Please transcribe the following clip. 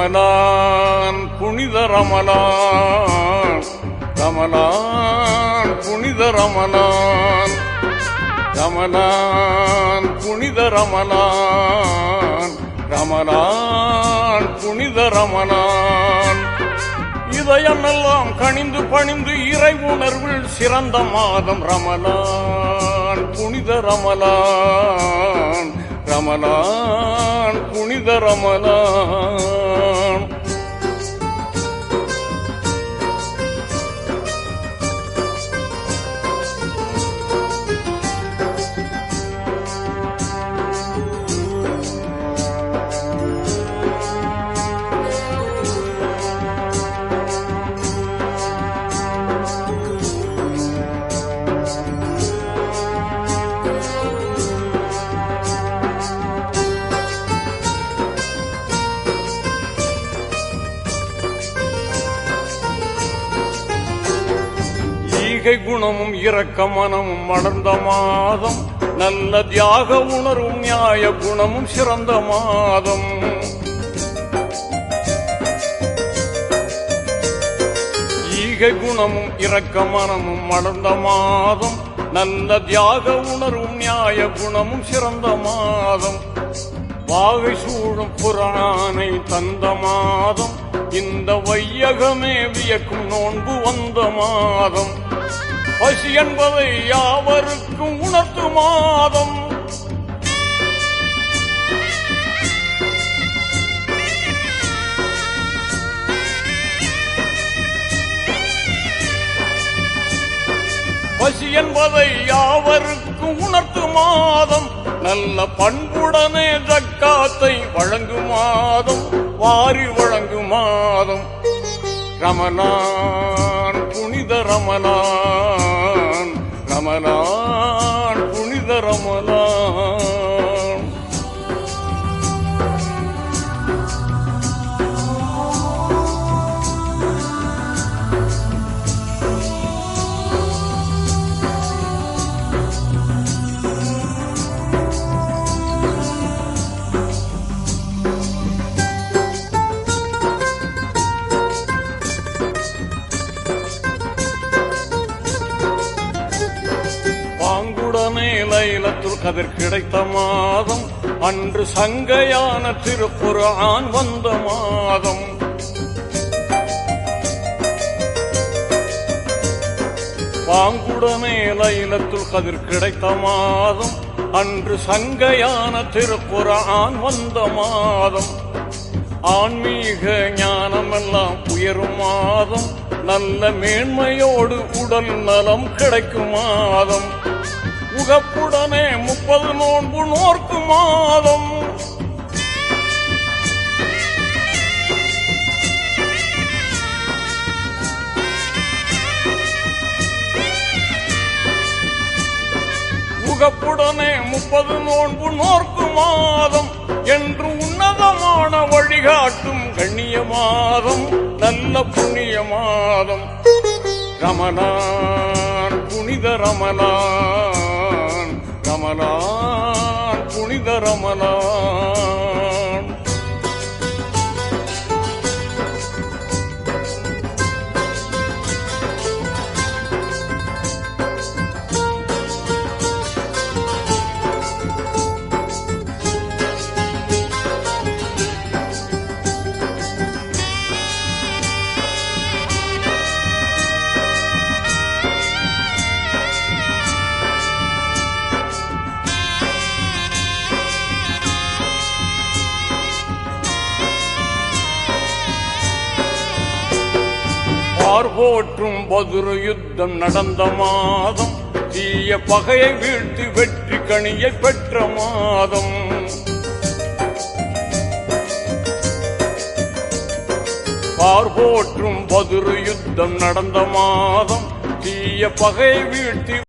ரமலான் புனித ரமலான், ரமலான் புனித ரமலான், ரமலான் புனித ரமலான், ரமலான் புனித ரமலான். இதயமெல்லாம் கனிந்து பணிந்து இறை உணர்வில் சிறந்த மாதம் ரமலான் புனித ரமலான், ரமலான் புனித ரமலான். குணமும் இரக்க மனமும் மலர்ந்த மாதம், நல்ல தியாக உணர்வும் நியாய குணமும் சிறந்த மாதம். ஈகை குணமும் இரக்க மனமும் மலர்ந்த மாதம், நல்ல தியாக உணர்வும் நியாய குணமும் சிறந்த மாதம். வாகை சூழும் புராணை தந்த மாதம், இந்த வையகமே வியக்கும் நோன்பு வந்த மாதம். பசி என்பதை யாவருக்கும் உணர்த்து மாதம். பசி என்பதை யாவருக்கும் உணர்த்து மாதம். நல்ல பண்புடனே ஜக்காத்தை வழங்கும் மாதம், வாரி வழங்கும் மாதம். ரமலான் புனித ரமலான், ரமலான் புனித ரமலான். லைலத்துல் கதிர் கிடைத்த மாதம், அன்று சங்கையான திருக்குர்ஆன் வந்த மாதம். பாங்குடனே லைலத்துல் கதிர் கிடைத்த மாதம், அன்று சங்கையான திருக்குர்ஆன் வந்த மாதம். ஆன்மீக ஞானமெல்லாம் உயரும் மாதம், நல்ல மேன்மையோடு உடல் நலம் கிடைக்கும் மாதம். உகப்புடனே 30 நோன்பு நோர்க்கும் மாதம். உகப்புடனே 30 நோன்பு நோர்க்கும் மாதம் என்று உன்னதமான வழிகாட்டும் கண்ணிய மாதம், நல்ல புண்ணிய மாதம். ரமலான் புனித ரமலான், ரமலான் புனித ரமலான். போற்றும் பதுரு யுத்தம் நடந்த மாதம், தீய பகையை வீழ்த்தி வெற்றி கனியை பெற்ற மாதம். போற்றும் பதுரு யுத்தம் நடந்த மாதம், தீய பகையை வீழ்த்தி